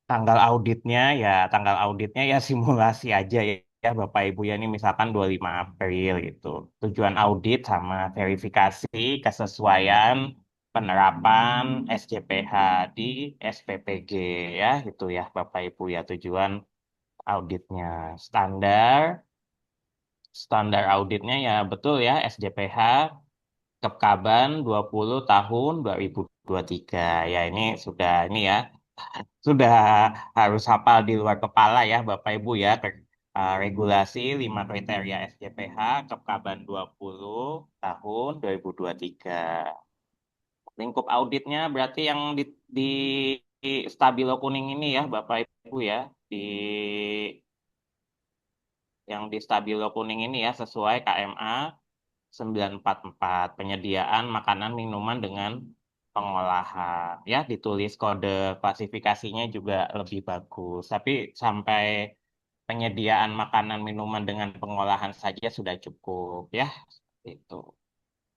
tanggal auditnya ya simulasi aja ya, ya Bapak Ibu ya ini misalkan 25 April gitu. Tujuan audit sama verifikasi kesesuaian penerapan SJPH di SPPG ya itu ya Bapak Ibu ya tujuan auditnya. Standar auditnya ya betul ya SJPH Kepkaban 20 tahun 2023. Ya ini sudah ini ya sudah harus hafal di luar kepala ya Bapak Ibu ya. Regulasi 5 kriteria SJPH Kepkaban 20 tahun 2023. Lingkup auditnya berarti di Stabilo kuning ini ya Bapak Ibu ya. Di yang di Stabilo kuning ini ya sesuai KMA 944 penyediaan makanan minuman dengan pengolahan ya ditulis kode klasifikasinya juga lebih bagus tapi sampai penyediaan makanan minuman dengan pengolahan saja sudah cukup ya itu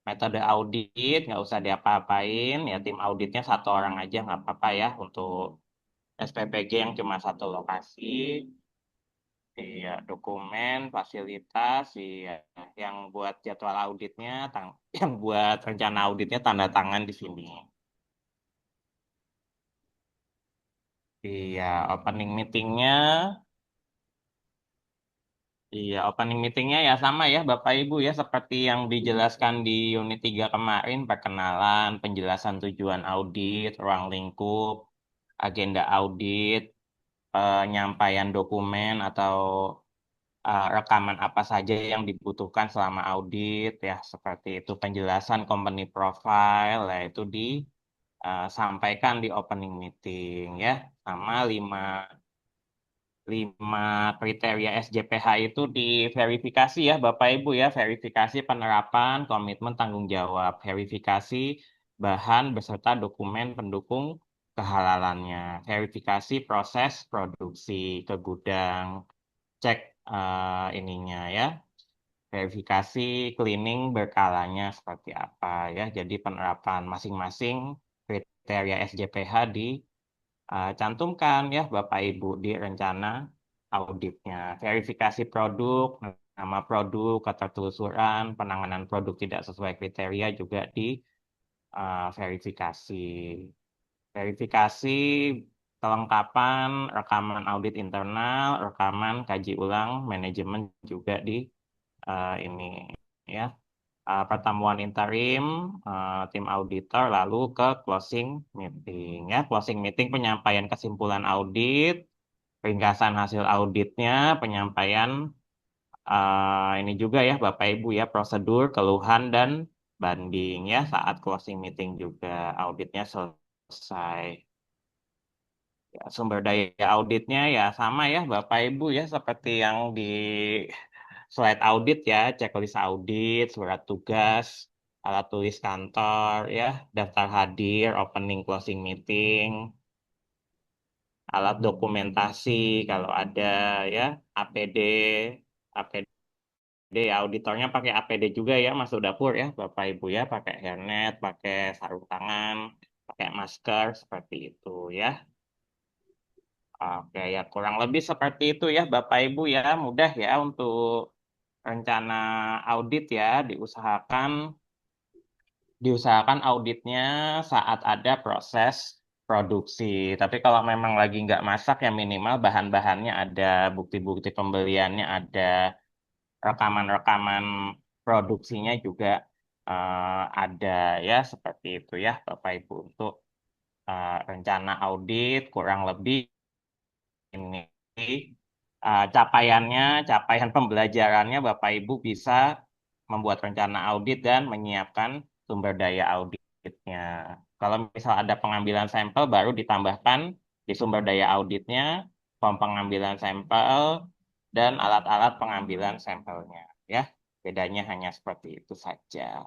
metode audit nggak usah diapa-apain ya tim auditnya satu orang aja nggak apa-apa ya untuk SPPG yang cuma satu lokasi. Iya, dokumen, fasilitas, iya, yang buat jadwal auditnya, yang buat rencana auditnya tanda tangan di sini. Iya, opening meetingnya, opening meetingnya ya sama ya Bapak Ibu ya, seperti yang dijelaskan di unit 3 kemarin, perkenalan, penjelasan tujuan audit, ruang lingkup, agenda audit, penyampaian dokumen atau rekaman apa saja yang dibutuhkan selama audit ya seperti itu penjelasan company profile ya itu disampaikan di opening meeting ya sama lima kriteria SJPH itu diverifikasi ya Bapak Ibu ya verifikasi penerapan komitmen tanggung jawab verifikasi bahan beserta dokumen pendukung kehalalannya verifikasi proses produksi ke gudang cek ininya ya verifikasi cleaning berkalanya seperti apa ya. Jadi penerapan masing-masing kriteria SJPH dicantumkan ya Bapak Ibu di rencana auditnya. Verifikasi produk, nama produk, ketertelusuran, penanganan produk tidak sesuai kriteria juga diverifikasi. Verifikasi kelengkapan rekaman audit internal, rekaman kaji ulang manajemen juga di ini ya pertemuan interim tim auditor lalu ke closing meeting ya closing meeting penyampaian kesimpulan audit ringkasan hasil auditnya penyampaian ini juga ya Bapak Ibu ya prosedur keluhan dan banding ya saat closing meeting juga auditnya selesai. Ya, sumber daya auditnya ya sama ya Bapak Ibu ya seperti yang di slide audit ya, checklist audit, surat tugas, alat tulis kantor ya, daftar hadir, opening closing meeting, alat dokumentasi kalau ada ya, APD, APD auditornya pakai APD juga ya masuk dapur ya Bapak Ibu ya, pakai hairnet, pakai sarung tangan, pakai masker seperti itu ya. Oke, ya kurang lebih seperti itu ya Bapak Ibu ya, mudah ya untuk rencana audit ya, diusahakan auditnya saat ada proses produksi. Tapi kalau memang lagi nggak masak ya minimal bahan-bahannya ada, bukti-bukti pembeliannya ada, rekaman-rekaman produksinya juga ada ya, seperti itu ya Bapak Ibu untuk rencana audit kurang lebih ini capaiannya, capaian pembelajarannya Bapak Ibu bisa membuat rencana audit dan menyiapkan sumber daya auditnya. Kalau misal ada pengambilan sampel baru ditambahkan di sumber daya auditnya form pengambilan sampel dan alat-alat pengambilan sampelnya ya. Bedanya hanya seperti itu saja.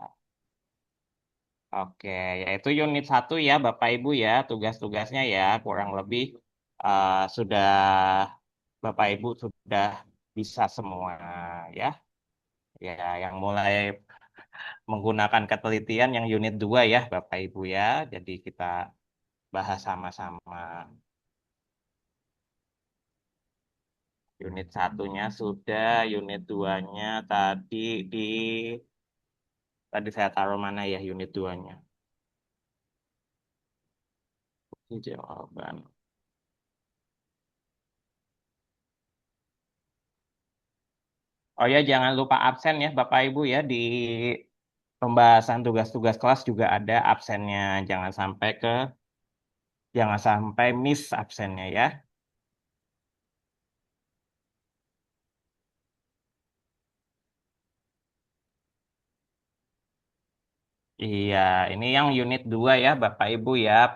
Oke, yaitu unit 1 ya Bapak Ibu ya, tugas-tugasnya ya kurang lebih sudah Bapak Ibu sudah bisa semua ya. Ya, yang mulai menggunakan ketelitian yang unit 2 ya Bapak Ibu ya. Jadi kita bahas sama-sama. Unit satunya sudah, unit duanya di tadi saya taruh mana ya unit duanya? Ini jawaban. Oh ya, jangan lupa absen ya Bapak Ibu ya di pembahasan tugas-tugas kelas juga ada absennya. Jangan sampai miss absennya ya. Iya, ini yang unit 2 ya Bapak Ibu ya,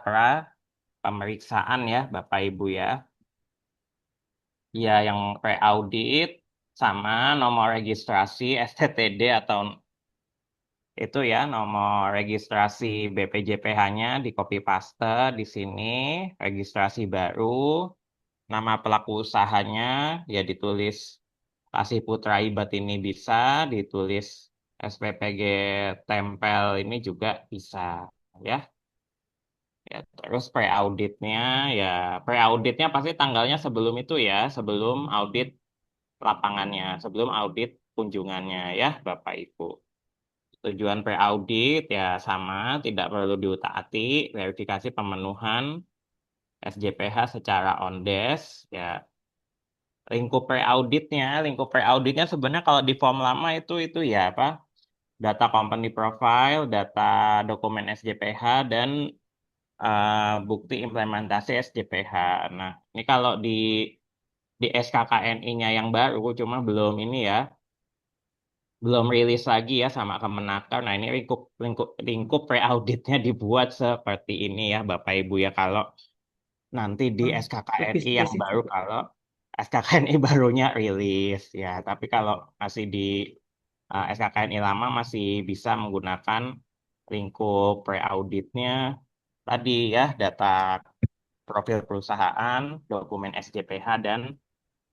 pemeriksaan ya Bapak Ibu ya. Iya, yang pre-audit sama nomor registrasi STTD atau itu ya, nomor registrasi BPJPH-nya di copy paste di sini, registrasi baru, nama pelaku usahanya ya ditulis Kasih Putra Ibat ini bisa, ditulis SPPG tempel ini juga bisa ya. Ya, terus ya pre-auditnya pasti tanggalnya sebelum itu ya, sebelum audit lapangannya, sebelum audit kunjungannya ya, Bapak Ibu. Tujuan pre-audit ya sama, tidak perlu diutak-atik, verifikasi pemenuhan SJPH secara on-desk ya. Lingkup pre-auditnya sebenarnya kalau di form lama itu ya apa? Data company profile, data dokumen SJPH dan bukti implementasi SJPH. Nah, ini kalau di SKKNI-nya yang baru, cuma belum rilis lagi ya sama Kemenaker. Nah, ini lingkup pre-auditnya dibuat seperti ini ya, Bapak Ibu ya. Kalau nanti di Oh, lebih SKKNI yang baru, spesifik. kalau SKKNI barunya rilis ya. Tapi kalau masih di SKKNI lama masih bisa menggunakan lingkup pre-auditnya tadi ya, data profil perusahaan, dokumen SJPH, dan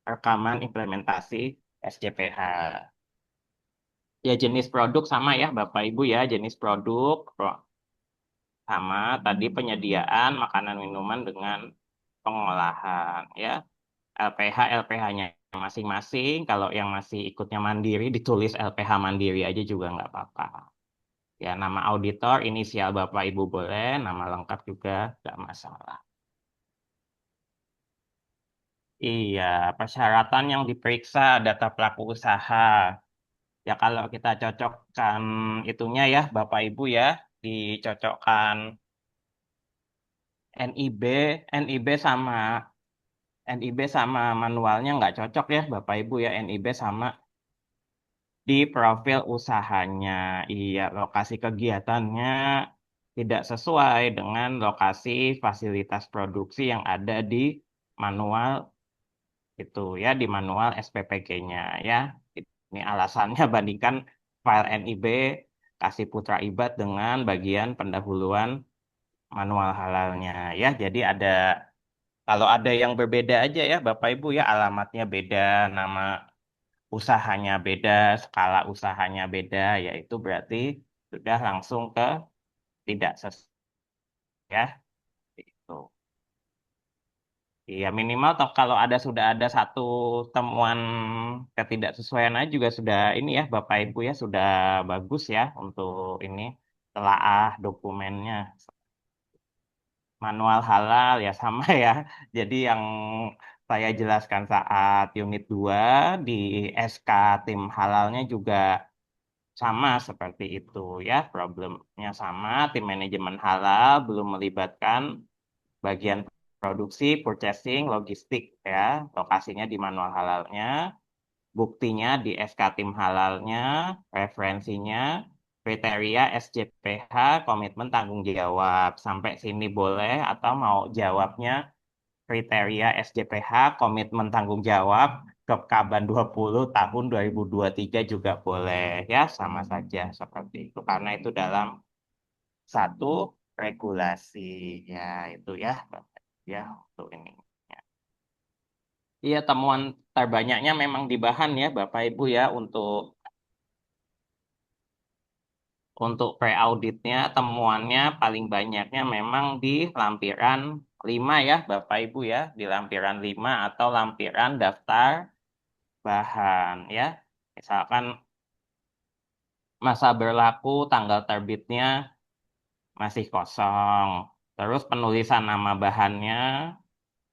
rekaman implementasi SJPH. Ya jenis produk sama ya Bapak Ibu ya, jenis produk sama tadi penyediaan makanan minuman dengan pengolahan ya. LPH-nya masing-masing. Kalau yang masih ikutnya mandiri ditulis LPH mandiri aja juga nggak apa-apa. Ya nama auditor, inisial Bapak Ibu boleh, nama lengkap juga nggak masalah. Iya, persyaratan yang diperiksa data pelaku usaha. Ya kalau kita cocokkan itunya ya, Bapak Ibu ya, dicocokkan NIB, NIB sama manualnya nggak cocok ya, Bapak Ibu ya, NIB sama di profil usahanya. Iya, lokasi kegiatannya tidak sesuai dengan lokasi fasilitas produksi yang ada di manual itu ya di manual SPPG-nya ya. Ini alasannya bandingkan file NIB kasih Putra Ibat dengan bagian pendahuluan manual halalnya ya. Jadi kalau ada yang berbeda aja ya Bapak Ibu ya alamatnya beda, nama usahanya beda, skala usahanya beda, yaitu berarti sudah langsung ke tidak sesuai ya. Itu. Iya minimal toh kalau sudah ada satu temuan ketidaksesuaian aja juga sudah ini ya Bapak Ibu ya sudah bagus ya untuk ini telaah dokumennya manual halal ya sama ya. Jadi yang saya jelaskan saat unit 2 di SK tim halalnya juga sama seperti itu ya. Problemnya sama, tim manajemen halal belum melibatkan bagian produksi, purchasing, logistik ya, lokasinya di manual halalnya, buktinya di SK tim halalnya, referensinya, kriteria SJPH, komitmen tanggung jawab. Sampai sini boleh atau mau jawabnya kriteria SJPH, komitmen tanggung jawab, Kepkaban 20 tahun 2023 juga boleh ya, sama saja seperti itu. Karena itu dalam satu regulasi ya itu ya Bapak. Ya untuk ini. Iya temuan terbanyaknya memang di bahan ya Bapak Ibu ya untuk pre-auditnya temuannya paling banyaknya memang di lampiran 5 ya Bapak Ibu ya di lampiran 5 atau lampiran daftar bahan ya. Misalkan masa berlaku tanggal terbitnya masih kosong. Terus penulisan nama bahannya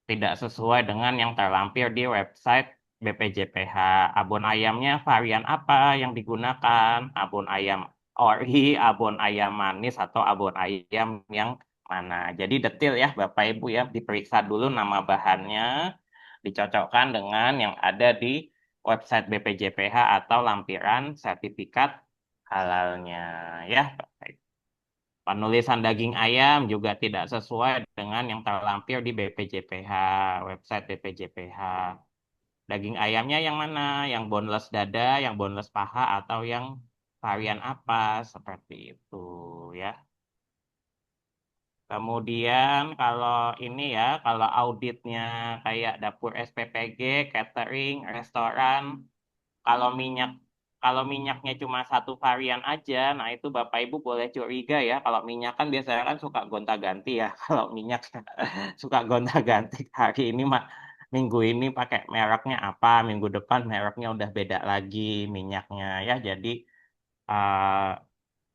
tidak sesuai dengan yang terlampir di website BPJPH. Abon ayamnya varian apa yang digunakan? Abon ayam ori, abon ayam manis, atau abon ayam yang mana? Jadi detail ya Bapak Ibu ya, diperiksa dulu nama bahannya, dicocokkan dengan yang ada di website BPJPH atau lampiran sertifikat halalnya ya. Penulisan daging ayam juga tidak sesuai dengan yang terlampir di BPJPH, website BPJPH. Daging ayamnya yang mana? Yang boneless dada, yang boneless paha, atau yang varian apa? Seperti itu ya. Kemudian kalau ini ya, kalau auditnya kayak dapur SPPG, catering, restoran, kalau minyak kalau minyaknya cuma satu varian aja, nah itu Bapak Ibu boleh curiga ya. Kalau minyak kan biasanya kan suka gonta-ganti ya. Kalau minyak suka gonta-ganti. Hari ini minggu ini pakai mereknya apa, minggu depan mereknya udah beda lagi minyaknya ya. Jadi eh,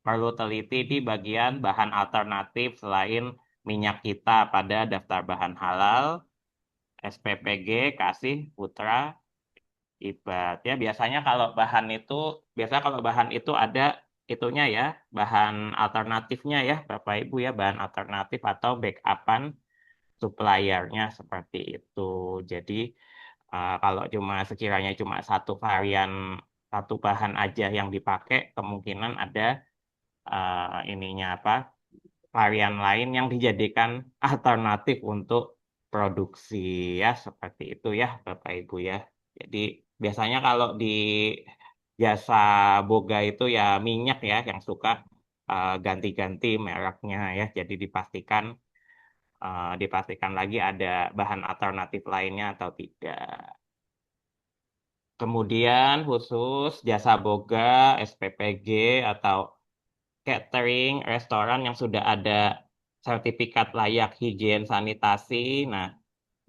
perlu teliti di bagian bahan alternatif selain minyak kita pada daftar bahan halal, SPPG, Kasih, Putra, Ibat ya. Biasanya kalau bahan itu ada itunya ya, bahan alternatifnya ya Bapak Ibu ya, bahan alternatif atau backupan suppliernya seperti itu. Jadi kalau sekiranya cuma satu varian, satu bahan aja yang dipakai, kemungkinan ada ininya apa, varian lain yang dijadikan alternatif untuk produksi ya, seperti itu ya Bapak Ibu ya. Jadi biasanya kalau di jasa boga itu ya minyak ya yang suka ganti-ganti mereknya ya. Jadi dipastikan lagi ada bahan alternatif lainnya atau tidak. Kemudian khusus jasa boga, SPPG, atau catering, restoran yang sudah ada sertifikat layak higien sanitasi. Nah,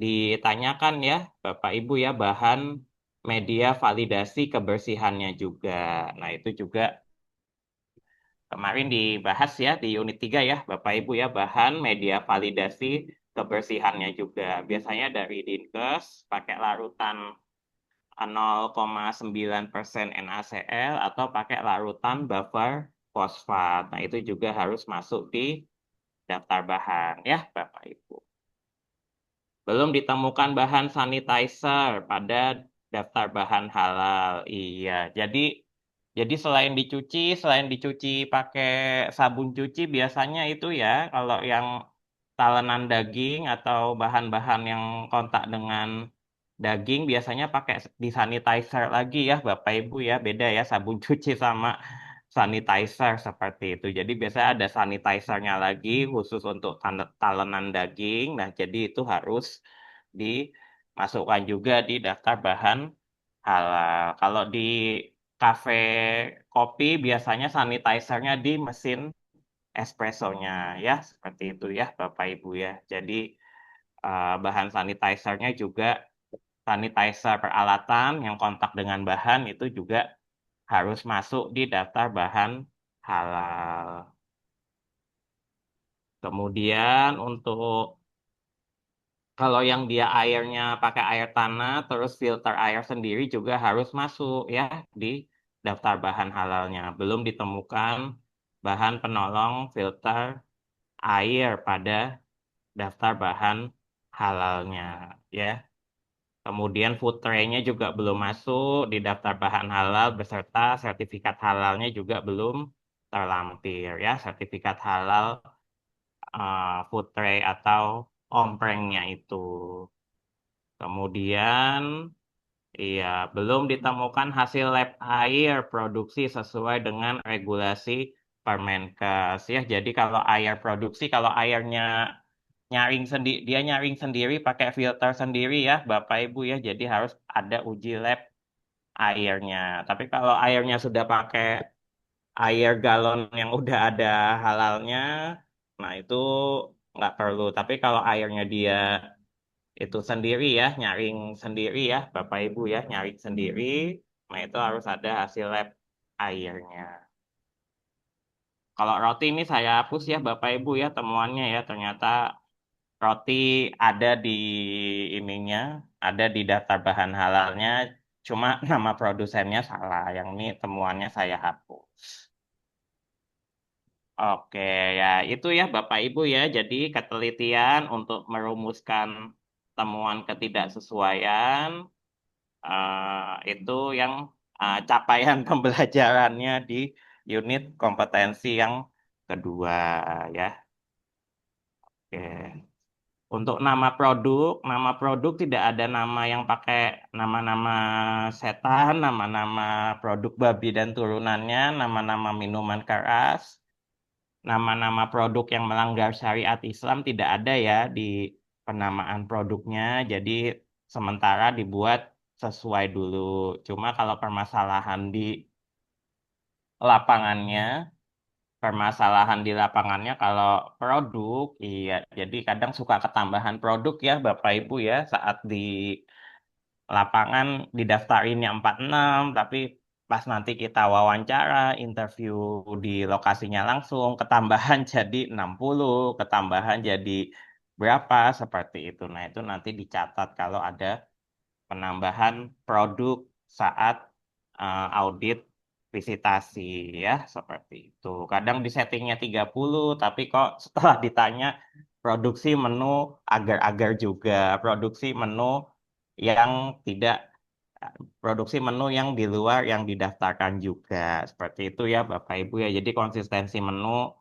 ditanyakan ya Bapak Ibu ya bahan media validasi kebersihannya juga. Nah, itu juga kemarin dibahas ya di unit 3 ya Bapak Ibu ya, bahan media validasi kebersihannya juga. Biasanya dari Dinkes pakai larutan 0,9% NaCl atau pakai larutan buffer fosfat. Nah, itu juga harus masuk di daftar bahan ya Bapak Ibu. Belum ditemukan bahan sanitizer pada daftar bahan halal. Iya, jadi selain dicuci pakai sabun cuci biasanya itu ya, kalau yang talenan daging atau bahan-bahan yang kontak dengan daging biasanya pakai disanitizer lagi ya Bapak Ibu ya, beda ya sabun cuci sama sanitizer seperti itu. Jadi biasanya ada sanitizernya lagi khusus untuk talenan daging. Nah, jadi itu harus dimasukkan juga di daftar bahan halal. Kalau di kafe kopi biasanya sanitizernya di mesin espressonya ya, seperti itu ya Bapak Ibu ya. Jadi bahan sanitizernya juga sanitizer peralatan yang kontak dengan bahan itu juga harus masuk di daftar bahan halal. Kemudian untuk kalau yang dia airnya pakai air tanah, terus filter air sendiri juga harus masuk ya di daftar bahan halalnya. Belum ditemukan bahan penolong filter air pada daftar bahan halalnya ya. Kemudian food tray-nya juga belum masuk di daftar bahan halal beserta sertifikat halalnya juga belum terlampir ya. Sertifikat halal food tray atau omprengnya itu. Kemudian, iya, belum ditemukan hasil lab air produksi sesuai dengan regulasi Permenkes ya. Jadi kalau air produksi, kalau airnya dia nyaring sendiri pakai filter sendiri ya, Bapak Ibu ya. Jadi harus ada uji lab airnya. Tapi kalau airnya sudah pakai air galon yang udah ada halalnya, nah itu nggak perlu. Tapi kalau airnya dia itu sendiri ya, nyaring sendiri ya, Bapak Ibu ya, nyaring sendiri. Nah, itu harus ada hasil lab airnya. Kalau roti ini saya hapus ya, Bapak Ibu ya, temuannya ya. Ternyata roti ada di ininya, ada di daftar bahan halalnya, cuma nama produsennya salah. Yang ini temuannya saya hapus. Oke, ya itu ya Bapak Ibu ya. Jadi ketelitian untuk merumuskan temuan ketidaksesuaian itu yang capaian pembelajarannya di unit kompetensi yang kedua ya. Oke. Untuk nama produk tidak ada nama yang pakai nama-nama setan, nama-nama produk babi dan turunannya, nama-nama minuman keras, nama-nama produk yang melanggar syariat Islam tidak ada ya di penamaan produknya. Jadi sementara dibuat sesuai dulu. Cuma kalau permasalahan di lapangannya, kalau produk, iya, jadi kadang suka ketambahan produk ya Bapak Ibu ya saat di lapangan didaftarinnya 46, tapi pas nanti kita wawancara, interview di lokasinya langsung, ketambahan jadi 60, ketambahan jadi berapa, seperti itu. Nah, itu nanti dicatat kalau ada penambahan produk saat audit visitasi ya, seperti itu. Kadang di settingnya 30, tapi kok setelah ditanya produksi menu agar-agar juga, produksi menu yang tidak produksi menu yang di luar yang didaftarkan juga. Seperti itu ya Bapak Ibu ya. Jadi konsistensi menu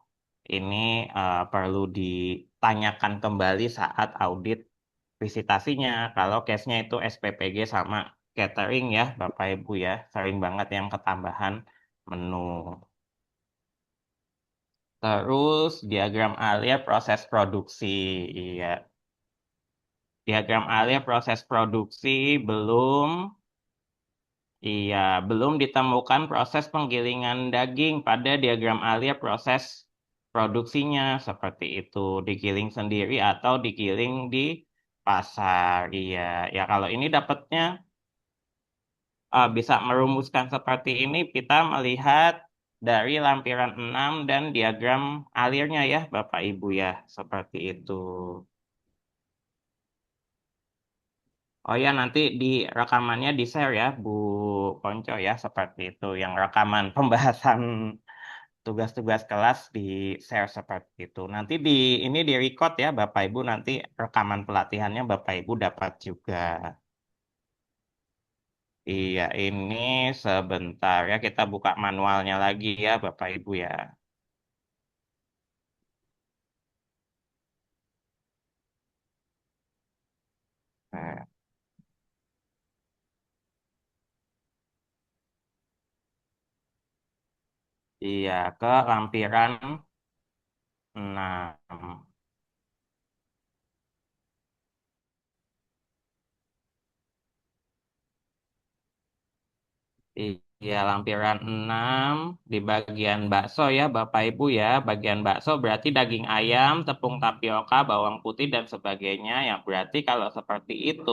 ini perlu ditanyakan kembali saat audit visitasinya. Kalau case-nya itu SPPG sama catering ya Bapak Ibu ya. Sering banget yang ketambahan menu. Terus diagram alia proses produksi. Iya. Diagram alia proses produksi iya, belum ditemukan proses penggilingan daging pada diagram alia proses produksinya seperti itu, digiling sendiri atau digiling di pasar. Iya, ya kalau ini dapatnya bisa merumuskan seperti ini, kita melihat dari lampiran 6 dan diagram alirnya ya, Bapak Ibu ya, seperti itu. Oh ya, nanti di rekamannya di-share ya, Bu Konco ya, seperti itu. Yang rekaman pembahasan tugas-tugas kelas di-share seperti itu. Nanti ini di-record ya, Bapak Ibu. Nanti rekaman pelatihannya Bapak Ibu dapat juga. Iya, ini sebentar ya, kita buka manualnya lagi ya, Bapak Ibu ya. Nah, iya, ke lampiran 6. Iya, lampiran 6 di bagian bakso ya, Bapak Ibu ya. Bagian bakso berarti daging ayam, tepung tapioka, bawang putih, dan sebagainya. Ya, berarti kalau seperti itu,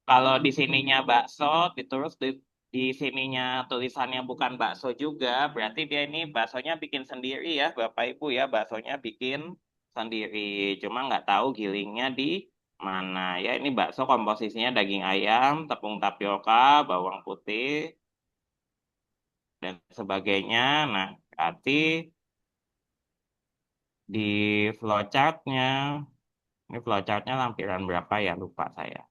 kalau di sininya bakso, terus di sininya tulisannya bukan bakso juga, berarti dia ini baksonya bikin sendiri ya, Bapak Ibu ya. Baksonya bikin sendiri. Cuma nggak tahu gilingnya di mana. Ya, ini bakso komposisinya daging ayam, tepung tapioka, bawang putih, dan sebagainya. Nah, berarti di flowchartnya, ini flowchartnya lampiran berapa ya, lupa saya.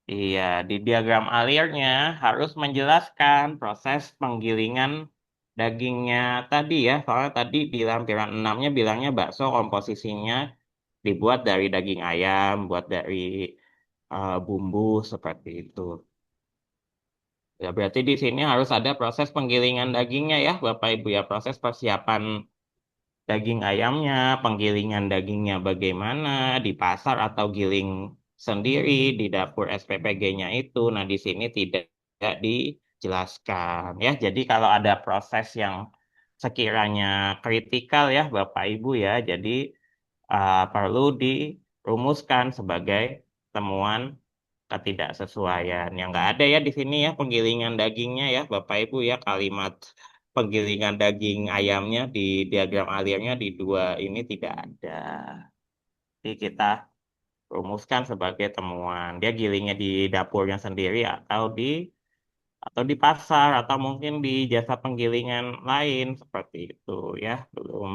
Iya, di diagram alirnya harus menjelaskan proses penggilingan dagingnya tadi ya. Soalnya tadi di lampiran 6-nya bilangnya bakso komposisinya dibuat dari daging ayam, buat dari bumbu seperti itu. Ya, berarti di sini harus ada proses penggilingan dagingnya ya, Bapak Ibu ya, proses persiapan daging ayamnya, penggilingan dagingnya bagaimana di pasar atau giling sendiri di dapur SPPG-nya itu. Nah, di sini tidak dijelaskan ya. Jadi kalau ada proses yang sekiranya kritikal ya Bapak Ibu ya, jadi perlu rumuskan sebagai temuan ketidaksesuaian. Yang nggak ada ya di sini ya penggilingan dagingnya ya Bapak Ibu ya kalimat penggilingan daging ayamnya di diagram alirnya di dua ini tidak ada. Jadi kita rumuskan sebagai temuan. Dia gilingnya di dapurnya sendiri atau di pasar atau mungkin di jasa penggilingan lain seperti itu ya. Belum.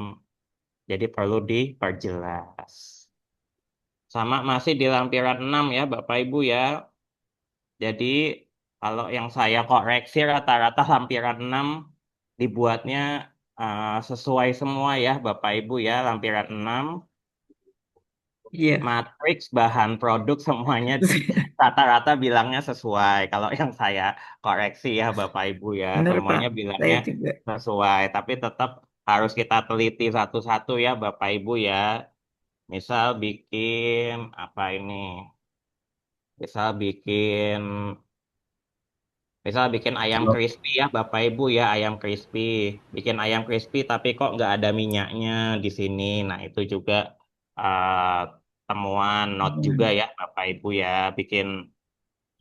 Jadi perlu diperjelas. Sama masih di lampiran 6 ya Bapak Ibu ya. Jadi kalau yang saya koreksi rata-rata lampiran 6 dibuatnya sesuai semua ya Bapak Ibu ya lampiran 6 Iya. matriks bahan produk semuanya rata-rata bilangnya sesuai. Kalau yang saya koreksi ya Bapak Ibu ya Bener Pak, semuanya saya bilangnya juga. sesuai. Tapi tetap harus kita teliti satu-satu ya Bapak Ibu ya. Misal bikin apa ini? Misal bikin Misal bikin ayam crispy ya Bapak Ibu ya ayam crispy. Bikin ayam crispy tapi kok nggak ada minyaknya di sini. Nah itu juga eh, temuan not juga Hmm. ya Bapak Ibu ya. Bikin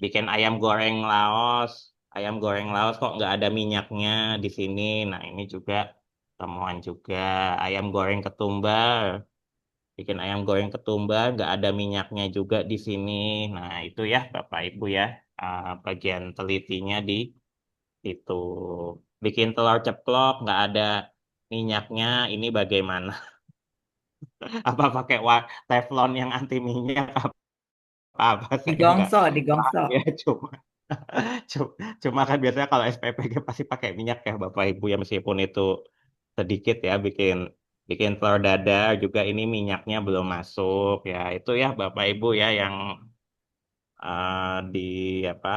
bikin ayam goreng Laos. Ayam goreng Laos kok nggak ada minyaknya di sini. Nah ini juga temuan juga. Ayam goreng ketumbar. Bikin ayam goreng ketumbar nggak ada minyaknya juga di sini. Nah itu ya Bapak Ibu ya. Bagian telitinya di itu bikin telur ceplok nggak ada minyaknya ini bagaimana? Apa pakai teflon yang anti minyak apa saya nggak Digongso, paham digongso. ya cuma, cuma kan biasanya kalau SPPG pasti pakai minyak ya Bapak Ibu ya meskipun itu sedikit ya bikin bikin telur dadar juga ini minyaknya belum masuk ya itu ya Bapak Ibu ya yang di apa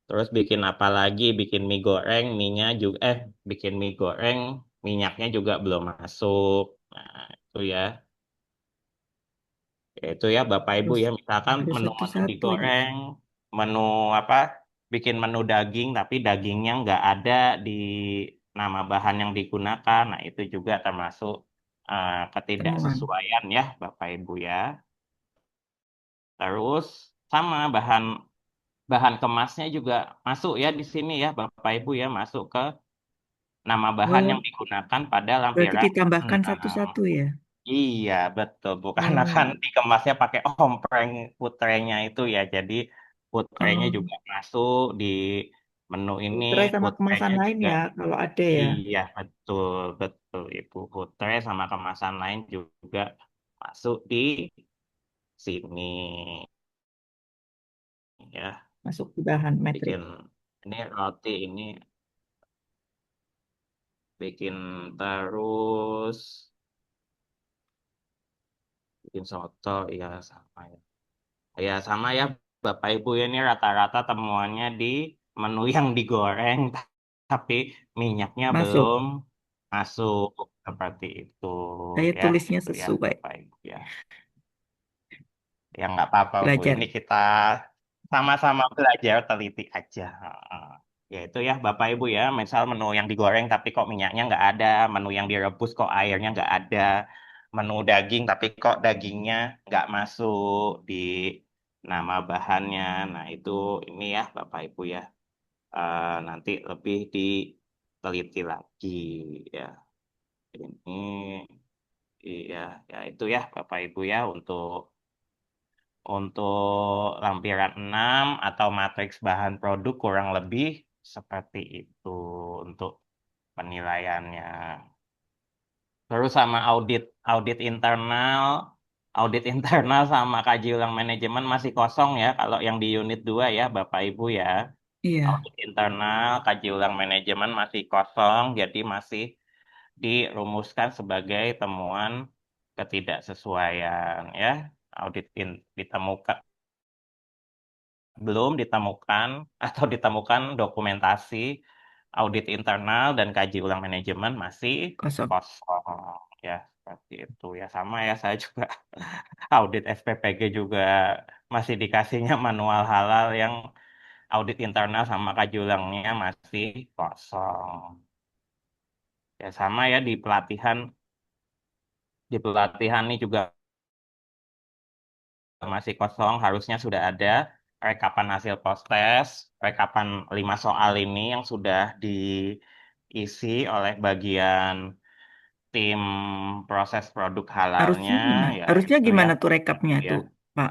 Terus bikin apa lagi? Bikin mie goreng, minyak juga bikin mie goreng, minyaknya juga belum masuk. Nah, itu ya. Ya, itu ya Bapak Ibu Terus ya, misalkan ada menu-menu satu-satu ini. digoreng, menu apa? Bikin menu daging tapi dagingnya nggak ada di nama bahan yang digunakan. Nah, itu juga termasuk Temuan. ketidaksesuaian ya Bapak Ibu ya. Terus sama bahan bahan kemasnya juga masuk ya di sini ya Bapak Ibu ya, masuk ke nama bahan yang Oh, digunakan pada berarti lampiran ditambahkan 6. satu-satu ya? Iya, betul. Bukan akan Oh, dikemasnya pakai ompreng putrenya itu ya. Jadi putrenya oh. juga masuk di menu ini. Puterai sama Putrenya kemasan lain juga. ya, kalau ada ya. Iya, betul. Betul. Ibu putre sama kemasan lain juga masuk di sini. Ya, Masuk di bahan metrik. bikin ini roti ini bikin terus bikin soto ya sama ya. Ya sama ya Bapak Ibu ya, ini rata-rata temuannya di menu yang digoreng tapi minyaknya Masuk. belum masuk seperti itu Saya ya tulisnya itu ya sesuai. Bapak Ibu ya. Ya nggak apa-apa Bu, ini Belajar. kita sama-sama belajar teliti aja. Heeh. Ya itu ya Bapak Ibu ya, misal menu yang digoreng tapi kok minyaknya nggak ada, menu yang direbus kok airnya nggak ada, menu daging tapi kok dagingnya nggak masuk di nama bahannya. Nah itu ini ya Bapak Ibu ya, nanti lebih diteliti lagi ya. Ini iya ya itu ya Bapak Ibu ya untuk lampiran 6 atau matriks bahan produk kurang lebih seperti itu untuk penilaiannya. Terus sama audit internal sama kaji ulang manajemen masih kosong ya kalau yang di unit 2 ya Bapak Ibu ya. Iya, Audit internal, kaji ulang manajemen masih kosong jadi masih dirumuskan sebagai temuan ketidaksesuaian ya. Ditemukan belum ditemukan atau ditemukan dokumentasi audit internal dan kaji ulang manajemen masih kosong. kosong ya seperti itu ya sama ya saya juga audit SPPG juga masih dikasihnya manual halal yang audit internal sama kaji ulangnya masih kosong ya sama ya di pelatihan ini juga masih kosong, harusnya sudah ada rekapan hasil post-test, rekapan 5 soal ini yang sudah diisi oleh bagian tim proses produk Harusnya halalnya, gimana? ya Harusnya itu ya, gimana tuh Bapak rekapnya Ibu ya. tuh, Pak?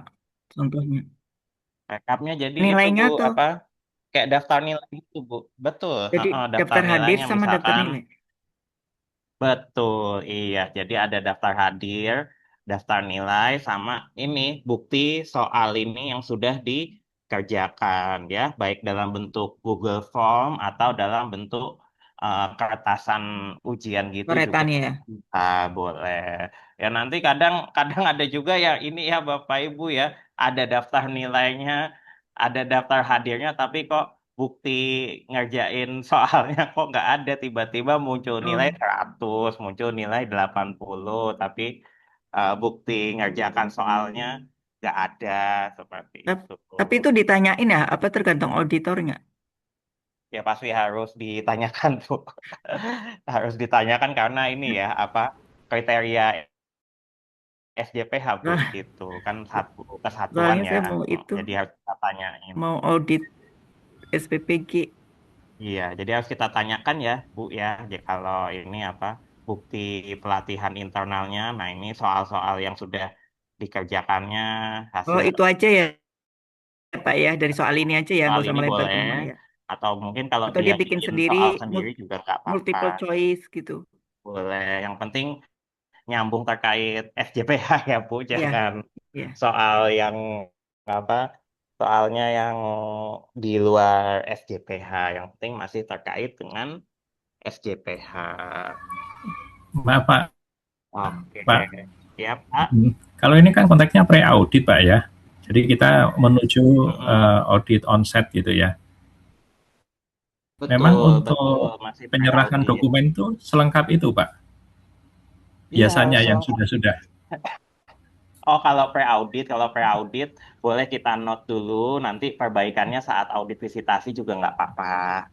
Contohnya. Rekapnya jadi itu Nilainya Bu, tuh, apa, kayak daftar nilai itu Bu. Betul, jadi daftar daftar hadir nilainya sama daftar misalkan. nilai. Betul, iya. Jadi ada daftar hadir, daftar nilai, sama ini bukti soal ini yang sudah dikerjakan, ya, baik dalam bentuk Google Form atau dalam bentuk kertasan ujian gitu juga Coretannya ya. bisa, boleh. Ya nanti kadang kadang ada juga ya ini ya Bapak Ibu ya, ada daftar nilainya, ada daftar hadirnya, tapi kok bukti ngerjain soalnya kok nggak ada, tiba-tiba muncul nilai Oh, 100, muncul nilai 80, tapi bukti ngerjakan soalnya nggak ada, seperti tap- itu. tapi itu ditanyain ya, apa tergantung auditornya? Ya pasti harus ditanyakan tuh. Harus ditanyakan karena ini ya apa, kriteria SJPH Bu, Nah, gitu kan, satu kesatuan soalnya ya. saya mau itu, Jadi harus kita tanyain. mau audit SPPG. Iya, jadi harus kita tanyakan ya, Bu ya. Jadi kalau ini apa, bukti pelatihan internalnya, nah ini soal-soal yang sudah dikerjakannya, Oh, hasil itu aja ya, Pak ya. Dari soal ini aja ya, soal nggak usah ini melebar boleh, kemana ya. atau mungkin kalau Atau dia dia bikin bikin sendiri soal sendiri juga nggak apa-apa, multiple choice gitu. boleh. Yang penting nyambung terkait SJPH ya, Bu, Iya, jangan iya. soal yang apa, soalnya yang di luar SJPH. Yang penting masih terkait dengan SJPH. Maaf Pak, Oke, Pak. ya Pak. Kalau ini kan konteksnya pre-audit Pak ya. Jadi kita menuju Mm-mm. audit onset gitu ya. Memang Betul, betul. untuk Masih penyerahan pre-audit. dokumen itu selengkap itu Pak. Iya, Biasanya yang selengkap. sudah-sudah. Oh, kalau pre-audit boleh kita note dulu. Nanti perbaikannya saat audit visitasi juga nggak apa-apa.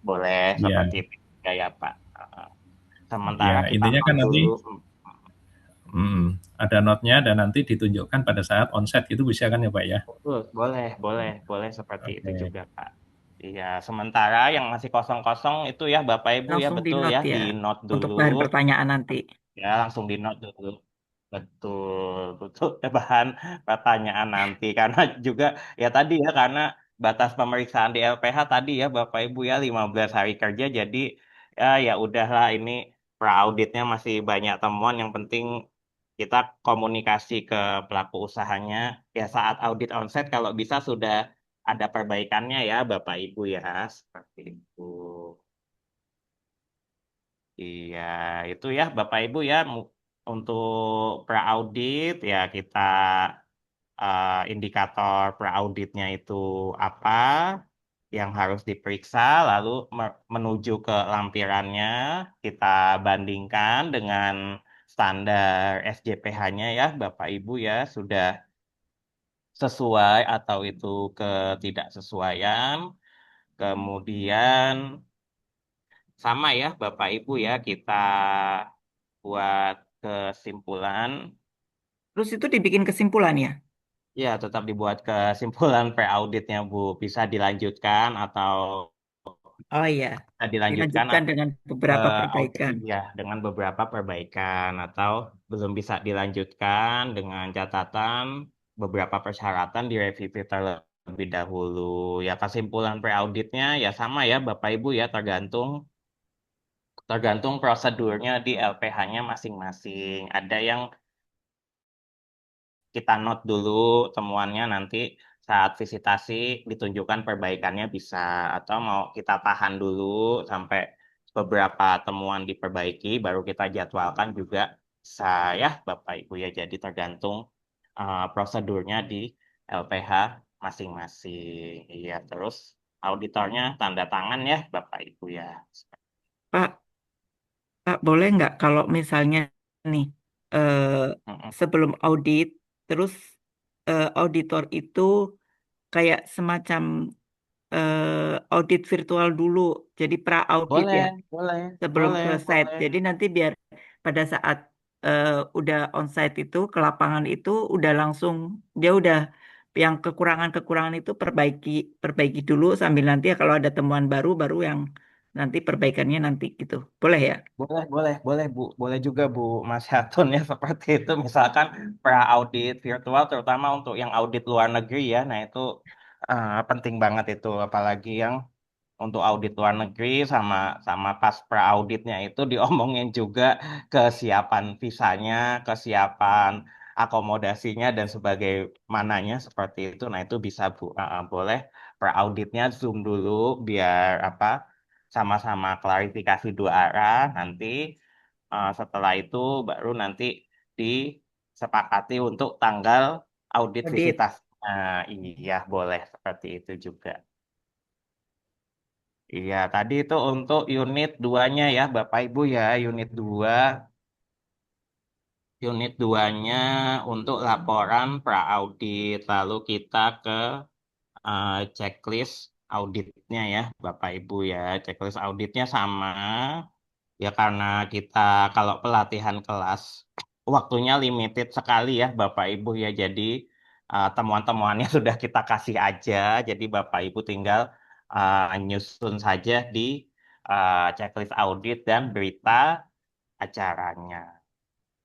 Boleh Ya, seperti itu ya, ya Pak. Sementara ya kita intinya kan note dulu. nanti ada notnya dan nanti ditunjukkan pada saat onset itu bisa kan ya Pak ya. Betul, boleh, boleh, boleh seperti itu Oke. juga Pak. Iya, sementara yang masih kosong-kosong itu ya Bapak Ibu ya, Langsung di betul ya, note di ya. note Untuk dulu. bahan pertanyaan nanti. Ya, langsung di note dulu. Betul, betul. Bahan pertanyaan nanti. Karena juga, ya tadi ya, karena batas pemeriksaan di LPH tadi ya, Bapak Ibu ya, 15 hari kerja. Jadi, ya udahlah, ini pra-auditnya masih banyak temuan. Yang penting kita komunikasi ke pelaku usahanya. Ya saat audit onset, kalau bisa sudah ada perbaikannya ya, Bapak Ibu ya. Seperti itu. Iya, itu ya Bapak Ibu ya, untuk pra-audit ya kita indikator pra-auditnya itu apa yang harus diperiksa, lalu menuju ke lampirannya kita bandingkan dengan standar SJPH-nya ya Bapak Ibu ya, sudah sesuai atau itu ketidaksesuaian. Kemudian sama ya Bapak Ibu ya, kita buat kesimpulan. Terus itu dibikin kesimpulan ya. Ya, tetap dibuat kesimpulan pre-auditnya, Bu. Bisa dilanjutkan atau Oh iya, dilanjutkan dilanjutkan dengan ke beberapa audit perbaikan. ya dengan beberapa perbaikan, atau belum bisa dilanjutkan dengan catatan beberapa persyaratan direvisi terlebih dahulu. Ya, kesimpulan pre-auditnya ya sama ya Bapak Ibu ya, tergantung tergantung prosedurnya di LPH-nya masing-masing. Ada yang kita note dulu temuannya, nanti saat visitasi ditunjukkan perbaikannya bisa, atau mau kita tahan dulu sampai beberapa temuan diperbaiki baru kita jadwalkan juga bisa ya Bapak Ibu ya. Jadi tergantung prosedurnya di LPH masing-masing. Iya, terus auditornya tanda tangan ya Bapak Ibu ya. Pak, Pak, boleh nggak kalau misalnya nih eh, Mm-mm. sebelum audit, terus auditor itu kayak semacam audit virtual dulu, jadi pra-audit Boleh, ya boleh, sebelum boleh, ke site. boleh. Jadi nanti biar pada saat udah on site itu ke lapangan itu udah langsung dia udah yang kekurangan-kekurangan itu perbaiki perbaiki dulu sambil nanti ya kalau ada temuan baru baru yang nanti perbaikannya nanti gitu. Boleh ya? Boleh, boleh, boleh Bu. Boleh juga Bu Mas Hatun ya seperti itu. Misalkan pra-audit virtual terutama untuk yang audit luar negeri ya. Nah itu penting banget itu. Apalagi yang untuk audit luar negeri sama sama pas pra-auditnya itu diomongin juga kesiapan visanya, kesiapan akomodasinya dan sebagaimananya seperti itu. Nah itu bisa Bu. Boleh pra-auditnya Zoom dulu biar apa sama-sama klarifikasi dua arah. Nanti setelah itu baru nanti disepakati untuk tanggal audit Audit. visitas. Nah, iya boleh seperti itu juga. Iya, tadi itu untuk unit 2-nya ya, Bapak Ibu ya, unit 2. Unit 2-nya untuk laporan pra-audit. Lalu kita ke checklist auditnya ya, Bapak Ibu ya. Checklist auditnya sama. Ya karena kita kalau pelatihan kelas waktunya limited sekali ya Bapak Ibu ya. Jadi temuan-temuannya sudah kita kasih aja. Jadi Bapak Ibu tinggal nyusun saja di checklist audit dan berita acaranya.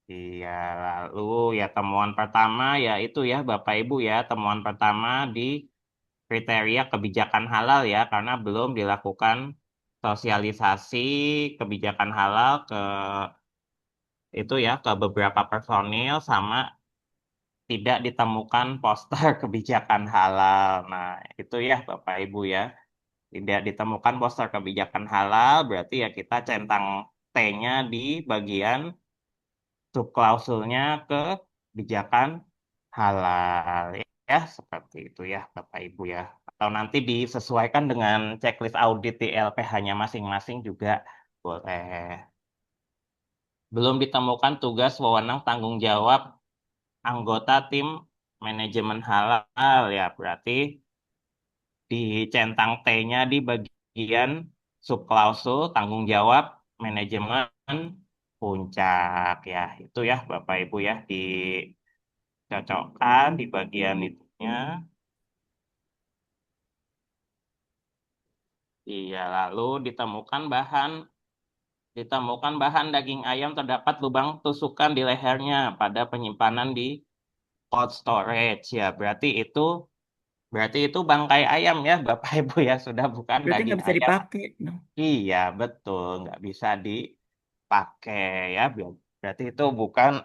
Iya, lalu ya temuan pertama ya itu ya Bapak Ibu ya. Temuan pertama di kriteria kebijakan halal ya karena belum dilakukan sosialisasi kebijakan halal ke itu ya ke beberapa personil sama tidak ditemukan poster kebijakan halal. Nah, itu ya Bapak Ibu ya. Tidak ditemukan poster kebijakan halal berarti ya kita centang T-nya di bagian subklausulnya ke kebijakan halal ya seperti itu ya Bapak Ibu ya. Atau nanti disesuaikan dengan checklist audit di LPH-nya masing-masing juga boleh. Belum ditemukan tugas wewenang tanggung jawab anggota tim manajemen halal ya berarti dicentang T-nya di bagian subklausul tanggung jawab manajemen puncak ya itu ya Bapak Ibu ya dicocokkan di bagian itunya. Iya, lalu ditemukan bahan daging ayam terdapat lubang tusukan di lehernya pada penyimpanan di cold storage ya. Berarti itu bangkai ayam ya, Bapak Ibu ya, sudah bukan Berarti daging nggak bisa ayam. dipakai. No. Iya, betul, nggak bisa dipakai ya. Berarti itu bukan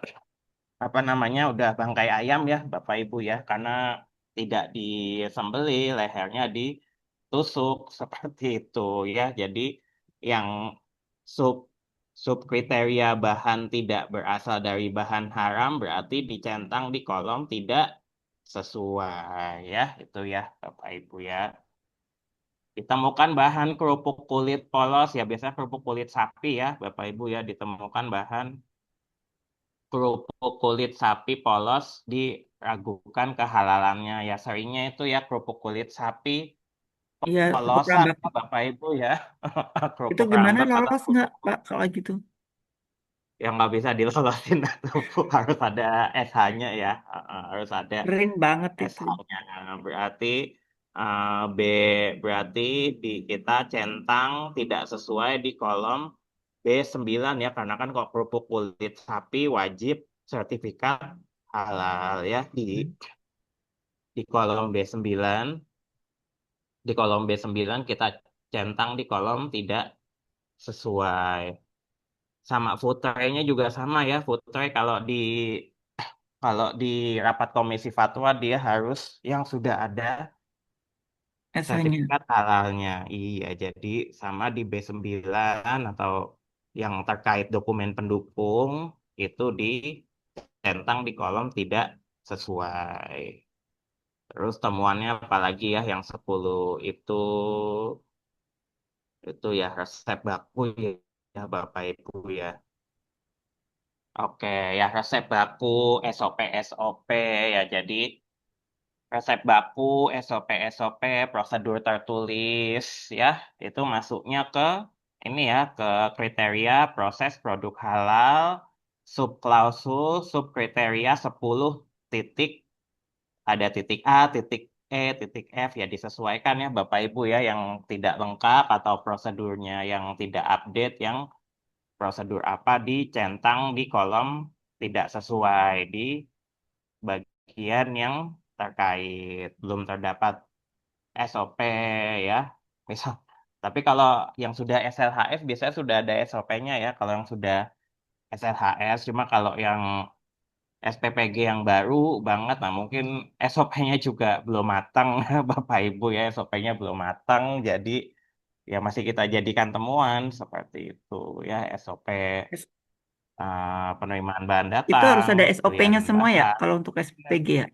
apa namanya udah bangkai ayam ya Bapak Ibu ya karena tidak disembeli lehernya ditusuk seperti itu ya jadi yang sub sub kriteria bahan tidak berasal dari bahan haram berarti dicentang di kolom tidak sesuai ya itu ya Bapak Ibu ya ditemukan bahan kerupuk kulit polos ya biasanya kerupuk kulit sapi ya Bapak Ibu ya ditemukan bahan kerupuk kulit sapi polos diragukan kehalalannya. Ya seringnya itu ya kerupuk kulit sapi Iya, kerupuk polosan rambak. ya Bapak Ibu ya. Itu Kerupuk gimana rambak atau lolos nggak, kerupuk Pak, kulit kalau gitu? yang nggak bisa dilolosin atau harus ada SH-nya ya. Harus ada Keren banget itu. SH-nya. Berarti B berarti kita centang tidak sesuai di kolom B9 ya karena kan kok kerupuk kulit sapi wajib sertifikat halal ya di kolom B9 di kolom B9 kita centang di kolom tidak sesuai sama food tray-nya juga sama ya food tray kalau di rapat komisi fatwa dia harus yang sudah ada SH-nya. sertifikat halalnya iya jadi sama di B9 atau yang terkait dokumen pendukung itu dicentang di kolom tidak sesuai. Terus temuannya apalagi ya yang 10 itu ya resep baku ya Bapak Ibu ya. Oke, ya resep baku SOP SOP ya. Jadi resep baku SOP prosedur tertulis ya. Itu masuknya ke ini ya ke kriteria proses produk halal subklausul subkriteria 10 titik ada titik A, titik E, titik F, ya disesuaikan ya Bapak Ibu ya, yang tidak lengkap atau prosedurnya yang tidak update, yang prosedur apa dicentang di kolom tidak sesuai di bagian yang terkait, belum terdapat SOP ya. Misal, tapi kalau yang sudah SLHS biasanya sudah ada SOP-nya ya, kalau yang sudah SLHS, cuma kalau yang SPPG yang baru banget, nah mungkin SOP-nya juga belum matang, Bapak Ibu ya, SOP-nya belum matang, jadi ya masih kita jadikan temuan seperti itu ya, SOP S- penerimaan bahan Itu harus datang, ada pilihan SOP-nya semua ya bahan. kalau untuk SPG ya.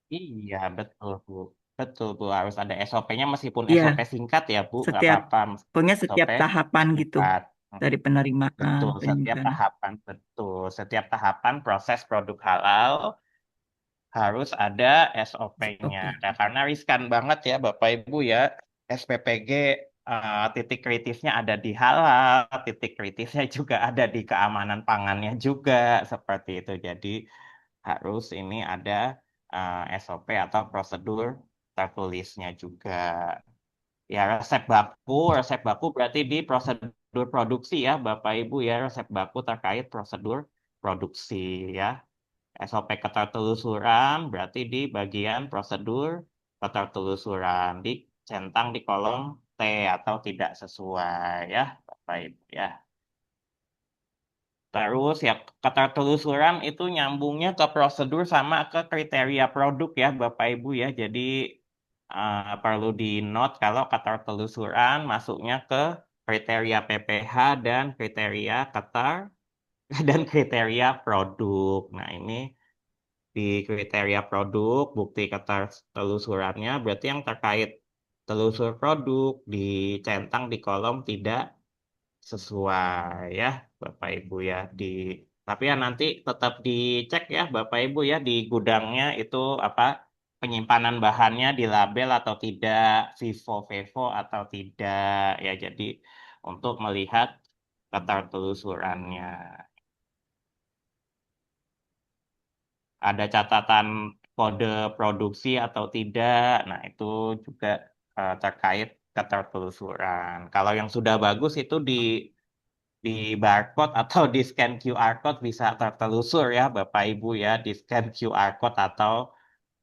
Iya, betul Bu. Betul Bu, harus ada SOP-nya meskipun Iya, SOP singkat ya Bu, nggak setiap apa-apa, pokoknya meskipun setiap SOP tahapan gitu singkat. dari penerimaan Betul, setiap penyimpanan. tahapan, betul. Setiap tahapan proses produk halal harus ada SOP-nya. SOP. Nah, karena riskan banget ya Bapak Ibu ya, SPPG titik kritisnya ada di halal, titik kritisnya juga ada di keamanan pangannya juga, seperti itu. Jadi harus ini ada SOP atau prosedur tertulisnya juga. Ya, resep baku berarti di prosedur produksi ya, Bapak Ibu ya, resep baku terkait prosedur produksi ya. SOP ketertelusuran berarti di bagian prosedur ketertelusuran, dicentang di kolom T atau tidak sesuai ya, Bapak Ibu ya. Terus ya, ketertelusuran itu nyambungnya ke prosedur sama ke kriteria produk ya Bapak Ibu ya. Jadi perlu di note kalau ketertelusuran masuknya ke kriteria PPH dan kriteria keter dan kriteria produk. Nah, ini di kriteria produk, bukti ketertelusurannya berarti yang terkait telusur produk dicentang di kolom tidak sesuai ya Bapak Ibu ya, tapi ya nanti tetap dicek ya Bapak Ibu ya, di gudangnya itu apa, penyimpanan bahannya di label atau tidak, FIFO atau tidak ya, jadi untuk melihat ketertelusurannya. Ada catatan kode produksi atau tidak, nah itu juga terkait ketertelusuran. Kalau yang sudah bagus itu di barcode atau di scan QR code bisa tertelusur ya Bapak Ibu ya, di scan QR code atau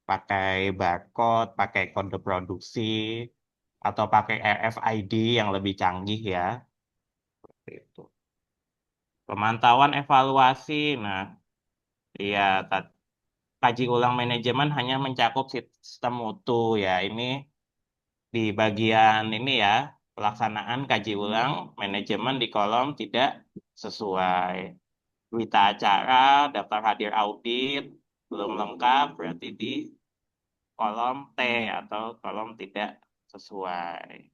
pakai barcode, pakai kode produksi atau pakai RFID yang lebih canggih ya. Seperti itu. Pemantauan evaluasi. Nah, iya, kaji ulang manajemen hanya mencakup sistem mutu ya. Ini di bagian ini ya, pelaksanaan kaji ulang manajemen di kolom tidak sesuai. Berita acara, daftar hadir audit, belum lengkap, berarti di kolom T atau kolom tidak sesuai.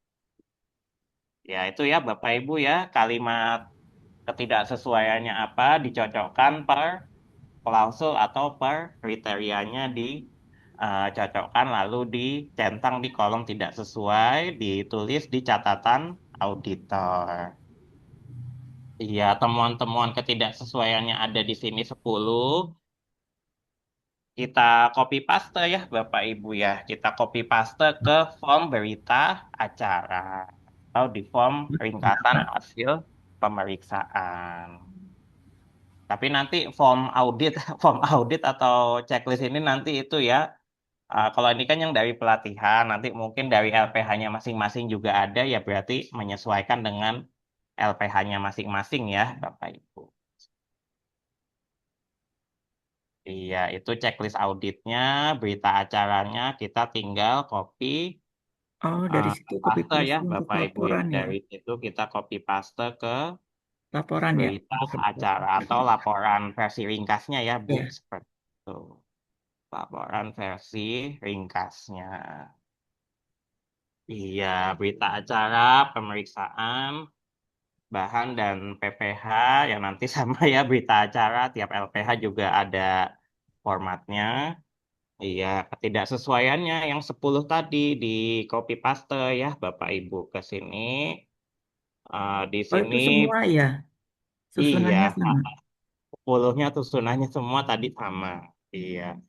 Ya, itu ya Bapak Ibu ya, kalimat ketidaksesuaiannya apa, dicocokkan per klausul atau per kriterianya dicocokkan, lalu dicentang di kolom tidak sesuai, ditulis di catatan auditor. Iya, temuan-temuan ketidaksesuaiannya ada di sini 10. Kita copy paste ya Bapak Ibu ya. Kita copy paste ke form berita acara atau di form ringkasan Pak. hasil pemeriksaan. Tapi nanti form audit, form audit atau checklist ini nanti itu ya. Kalau ini kan yang dari pelatihan, nanti mungkin dari LPH-nya masing-masing juga ada ya, berarti menyesuaikan dengan LPH-nya masing-masing ya Bapak Ibu. Iya, itu checklist auditnya, berita acaranya, kita tinggal copy Oh, dari situ copy paste ya paste untuk Bapak Ibu ya. laporan ya. Dari situ kita copy paste ke Laporan ya. berita acara atau laporan versi ringkasnya ya Bu. Ya. Seperti itu. Laporan versi ringkasnya. Iya, berita acara, pemeriksaan, bahan dan PPH yang nanti sama ya, berita acara, tiap LPH juga ada formatnya. Iya, ketidaksesuaiannya yang 10 tadi di copy paste ya Bapak Ibu ke sini. Di Oh, itu sini semua ya. iya, Susunannya sama. 10-nya susunannya semua tadi sama. Iya.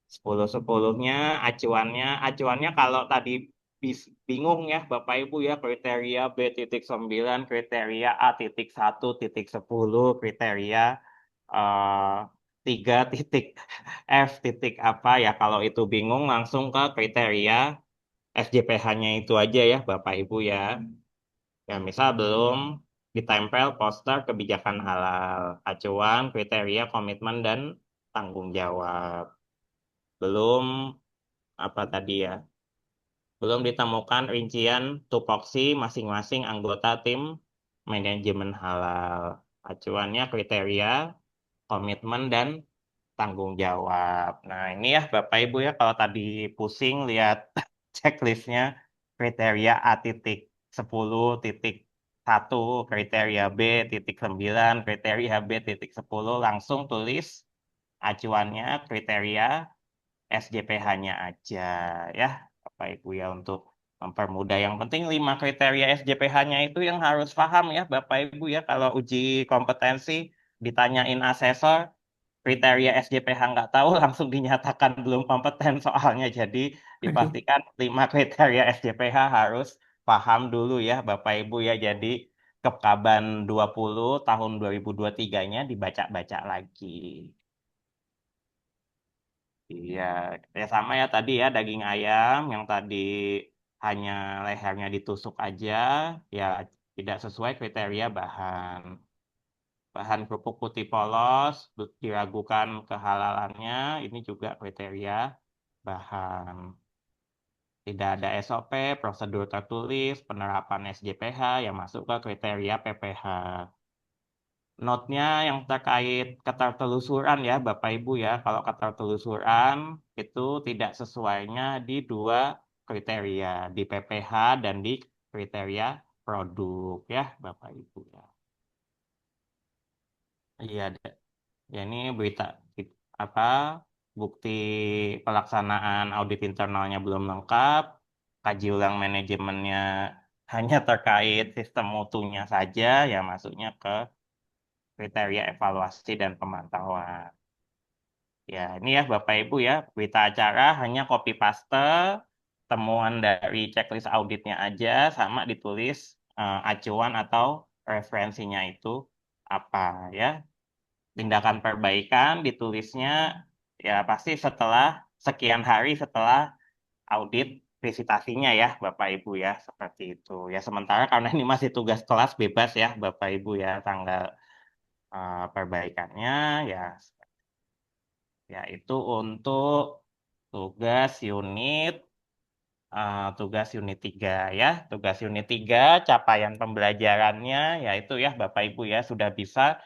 10-10-nya acuannya kalau tadi bingung ya Bapak Ibu ya kriteria B.9 kriteria A.1.10 kriteria eh, 3 titik F titik apa ya kalau itu bingung langsung ke kriteria SJPH-nya itu aja ya Bapak Ibu ya. Ya misal belum ditempel poster kebijakan halal, acuan, kriteria, komitmen, dan tanggung jawab. Belum apa tadi ya? Belum ditemukan rincian tupoksi masing-masing anggota tim manajemen halal. Acuannya kriteria, komitmen, dan tanggung jawab. Nah, ini ya Bapak Ibu ya kalau tadi pusing lihat checklistnya kriteria A.10.1 kriteria B.9 kriteria B.10 langsung tulis acuannya kriteria SJPH-nya aja ya Bapak Ibu ya untuk mempermudah. Yang penting 5 kriteria SJPH-nya itu yang harus paham ya Bapak Ibu ya kalau uji kompetensi ditanyain asesor kriteria SJPH nggak tahu langsung dinyatakan belum kompeten soalnya. Jadi Waduh, dipastikan 5 kriteria SJPH harus paham dulu ya Bapak Ibu ya. Jadi Kepkaban 20 tahun 2023-nya dibaca-baca lagi. Iya, ya sama ya tadi ya daging ayam yang tadi hanya lehernya ditusuk aja, ya tidak sesuai kriteria bahan. Bahan kerupuk putih polos, diragukan kehalalannya, ini juga kriteria bahan. Tidak ada SOP, prosedur tertulis, penerapan SJPH yang masuk ke kriteria PPH. Notnya yang terkait ketertelusuran ya Bapak Ibu ya, kalau ketertelusuran itu tidak sesuainya di 2 kriteria, di PPH dan di kriteria produk ya Bapak Ibu ya. Iya, ya ini berita apa bukti pelaksanaan audit internalnya belum lengkap, kaji ulang manajemennya hanya terkait sistem mutunya saja, ya masuknya ke kriteria evaluasi dan pemantauan. Ya, ini ya Bapak Ibu ya, berita acara hanya copy paste temuan dari checklist auditnya aja sama ditulis acuan atau referensinya itu apa ya. Tindakan perbaikan ditulisnya ya pasti setelah sekian hari setelah audit visitasinya ya Bapak Ibu ya seperti itu ya sementara karena ini masih tugas kelas bebas ya Bapak Ibu ya tanggal perbaikannya ya itu untuk tugas tugas unit 3 ya tugas unit 3 capaian pembelajarannya yaitu ya Bapak Ibu ya sudah bisa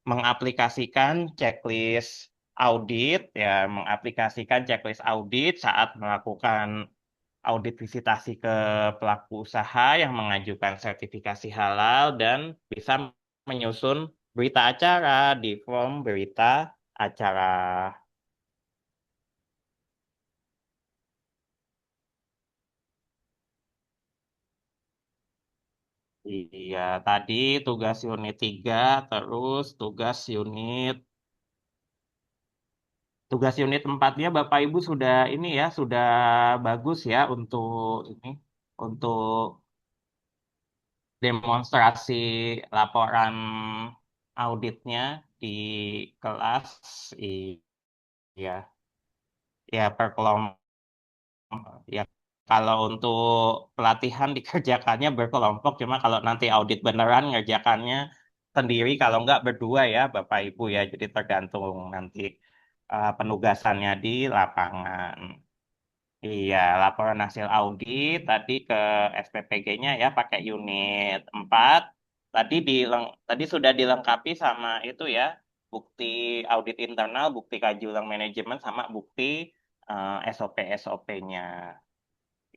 mengaplikasikan checklist audit ya mengaplikasikan checklist audit saat melakukan audit visitasi ke pelaku usaha yang mengajukan sertifikasi halal dan bisa menyusun berita acara di form berita acara. Iya, tadi tugas unit 3 terus tugas unit 4-nya Bapak Ibu sudah ini ya, sudah bagus ya untuk demonstrasi laporan auditnya di kelas. Iya, ya per kelompok ya. Kalau untuk pelatihan dikerjakannya berkelompok, cuma kalau nanti audit beneran ngerjakannya sendiri, kalau nggak berdua ya Bapak Ibu ya. Jadi tergantung nanti penugasannya di lapangan. Iya, laporan hasil audit tadi ke SPPG-nya ya pakai unit 4. Tadi sudah dilengkapi sama itu ya, bukti audit internal, bukti kaji ulang manajemen sama bukti SOP-SOP-nya.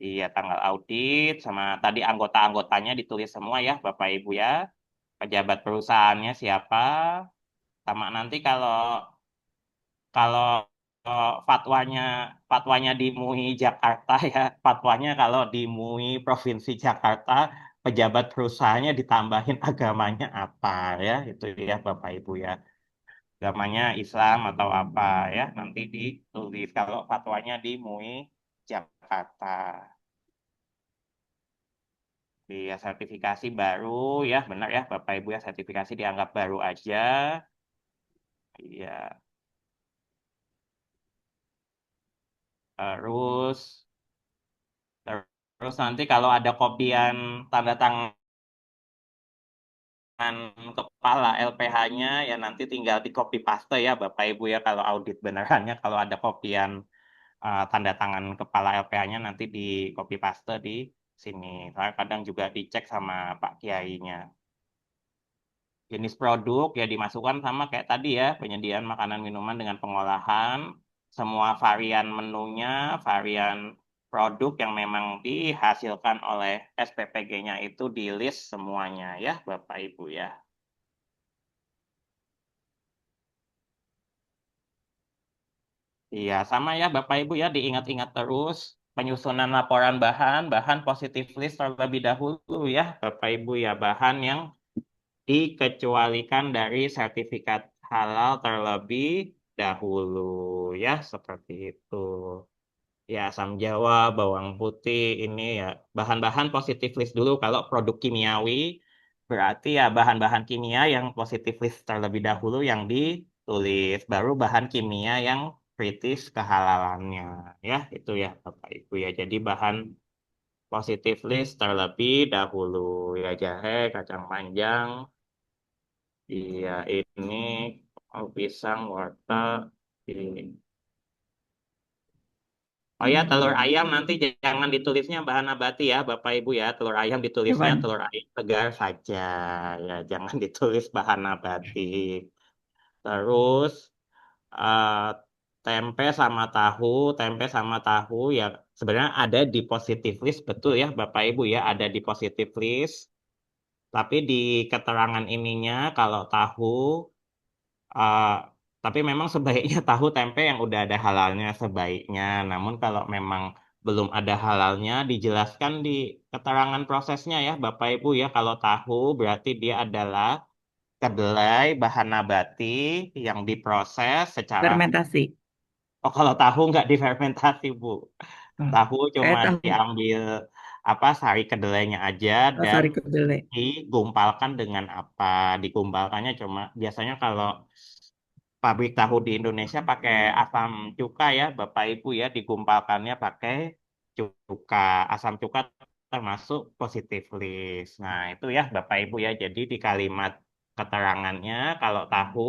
Iya, tanggal audit sama tadi anggota-anggotanya ditulis semua ya Bapak Ibu ya. Pejabat perusahaannya siapa? Sama nanti kalau kalau fatwanya fatwanya di MUI Jakarta ya, fatwanya kalau di MUI Provinsi Jakarta, pejabat perusahaannya ditambahin agamanya apa ya, itu ya Bapak Ibu ya. agamanya Islam atau apa ya, nanti ditulis kalau fatwanya di MUI Jakarta. Iya, sertifikasi baru ya, benar ya Bapak Ibu ya, sertifikasi dianggap baru aja. Iya, terus terus nanti kalau ada kopian tanda tangan kepala LPH-nya ya nanti tinggal di copy paste ya Bapak Ibu ya, kalau audit benerannya kalau ada kopian tanda tangan kepala LPH-nya nanti di copy paste di sini. Saya kadang juga dicek sama Pak Kiainya. Jenis produk ya dimasukkan sama kayak tadi ya, penyediaan makanan minuman dengan pengolahan, semua varian menunya, varian produk yang memang dihasilkan oleh SPPG-nya itu di list semuanya ya Bapak Ibu ya. Iya, sama ya Bapak Ibu ya, diingat-ingat terus penyusunan laporan bahan positif list terlebih dahulu ya Bapak Ibu ya, bahan yang dikecualikan dari sertifikat halal terlebih dahulu ya, seperti itu. Ya, asam jawa, bawang putih ini ya bahan-bahan positif list dulu. Kalau produk kimiawi berarti ya bahan-bahan kimia yang positif list terlebih dahulu yang ditulis, baru bahan kimia yang kritis kehalalannya. Ya, itu ya Bapak Ibu ya. Jadi bahan positif list terlebih dahulu ya, jahe, kacang panjang, iya ini pisang, wortel, ini. Oh ya, telur ayam nanti jangan ditulisnya bahan nabati ya, Bapak Ibu ya. Telur ayam ditulisnya Hewan. telur ayam segar saja, ya jangan ditulis bahan nabati. Terus eh, tempe sama tahu ya sebenarnya ada di positive list betul ya, Bapak Ibu ya, ada di positive list. Tapi di keterangan ininya kalau tahu eh, tapi memang sebaiknya tahu tempe yang udah ada halalnya sebaiknya. Namun kalau memang belum ada halalnya, dijelaskan di keterangan prosesnya ya, Bapak Ibu ya. Kalau tahu berarti dia adalah kedelai bahan nabati yang diproses secara Fermentasi. oh kalau tahu nggak difermentasi Bu. Hmm. Tahu cuma Tahu diambil sari kedelainya aja dan sari kedelai. digumpalkan dengan apa? Digumpalkannya cuma biasanya kalau pabrik tahu di Indonesia pakai asam cuka ya, Bapak Ibu ya, digumpalkannya pakai cuka. Asam cuka termasuk positive list. Nah, itu ya Bapak Ibu ya. Jadi di kalimat keterangannya kalau tahu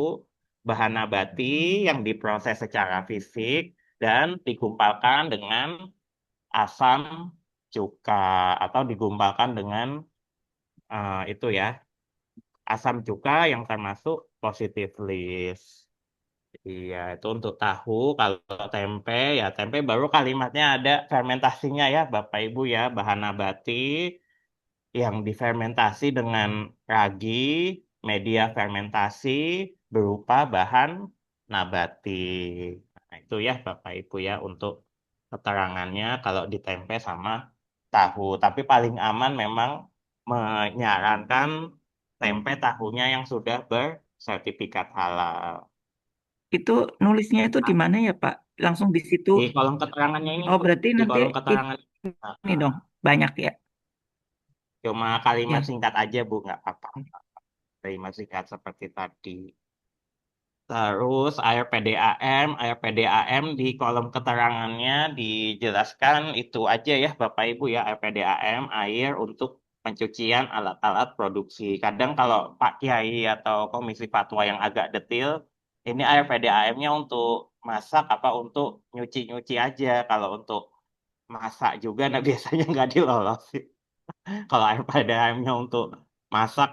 bahan nabati yang diproses secara fisik dan digumpalkan dengan asam cuka atau digumpalkan dengan itu ya, asam cuka yang termasuk positive list. Iya, itu untuk tahu. Kalau tempe, ya tempe baru kalimatnya ada fermentasinya ya, Bapak Ibu ya, bahan nabati yang difermentasi dengan ragi, media fermentasi berupa bahan nabati. Nah, itu ya Bapak Ibu ya untuk keterangannya kalau di tempe sama tahu. Tapi paling aman memang menyarankan tempe tahunya yang sudah bersertifikat halal. Itu nulisnya itu di mana ya Pak? Langsung di situ. Di kolom keterangannya ini, Oh Bu. berarti Di nanti kolom keterangan. ini dong banyak ya. Cuma kalimat Ya. singkat aja, Bu. Nggak apa-apa. Kalimat singkat seperti tadi. Terus air PDAM di kolom keterangannya dijelaskan itu aja ya Bapak Ibu ya, air PDAM, air untuk pencucian alat-alat produksi. Kadang kalau Pak Kiai atau Komisi Fatwa yang agak detail, ini air PDAM-nya untuk masak apa untuk nyuci-nyuci aja. Kalau untuk masak juga, nah biasanya nggak dilolosin. Kalau air PDAM-nya untuk masak,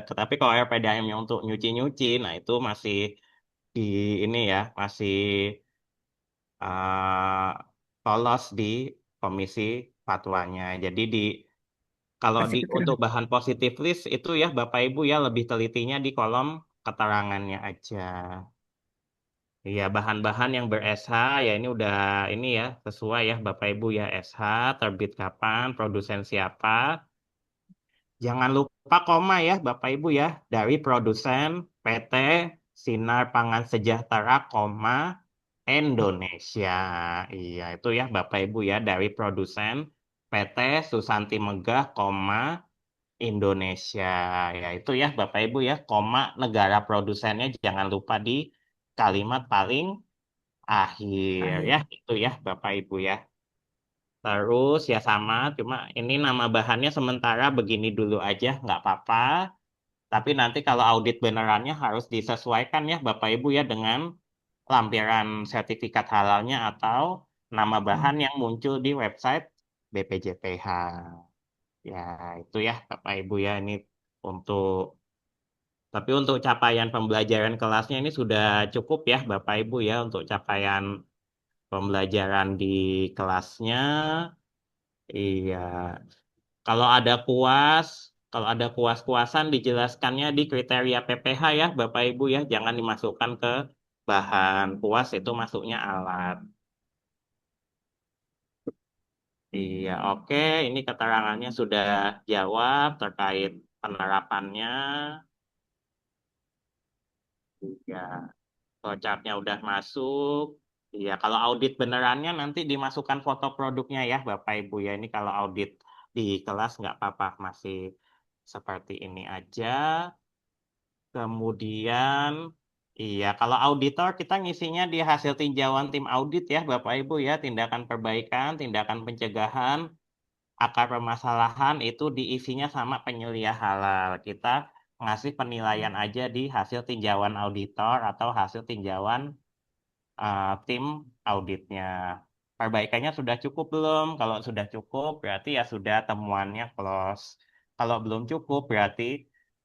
tetapi kalau air PDAM-nya untuk nyuci-nyuci, nah itu masih di ini ya masih eh, lolos di komisi fatwanya. Jadi kalau Kasih untuk keterangan. bahan positif list itu ya Bapak Ibu ya lebih telitinya di kolom keterangannya aja. Iya, bahan-bahan yang ber-SH ya ini udah ini ya sesuai ya Bapak Ibu ya, SH terbit kapan, produsen siapa. Jangan lupa koma ya Bapak Ibu ya, dari produsen, PT, Sinar Pangan Sejahtera, koma, Indonesia. Iya, itu ya Bapak Ibu ya dari produsen PT Susanti Megah, koma, Indonesia. Ya, itu ya Bapak Ibu ya, koma negara produsennya jangan lupa di kalimat paling akhir ya, Akhir. itu ya Bapak Ibu ya. Terus ya sama, cuma ini nama bahannya sementara begini dulu aja, nggak apa-apa. Tapi nanti kalau audit benerannya harus disesuaikan ya Bapak Ibu ya dengan lampiran sertifikat halalnya atau nama bahan yang muncul di website BPJPH. Ya, itu ya Bapak Ibu ya ini untuk tapi untuk capaian pembelajaran kelasnya ini sudah cukup ya Bapak Ibu ya untuk capaian pembelajaran di kelasnya. Iya, kalau ada kuas, kalau ada kuas-kuasan dijelaskannya di kriteria PPH ya Bapak Ibu ya, jangan dimasukkan ke bahan kuas itu masuknya alat. Iya, oke, ini keterangannya sudah jawab terkait penerapannya. Iya, vouchernya udah masuk. Iya, kalau audit benerannya nanti dimasukkan foto produknya ya, Bapak Ibu ya. Ini kalau audit di kelas nggak apa-apa, masih seperti ini aja. Kemudian, iya, kalau auditor kita ngisinya di hasil tinjauan tim audit ya, Bapak Ibu ya. Tindakan perbaikan, tindakan pencegahan, akar permasalahan itu diisinya sama penyelia halal. Kita ngasih penilaian aja di hasil tinjauan auditor atau hasil tinjauan tim auditnya. Perbaikannya sudah cukup belum? Kalau sudah cukup, berarti ya sudah temuannya close. Kalau belum cukup, berarti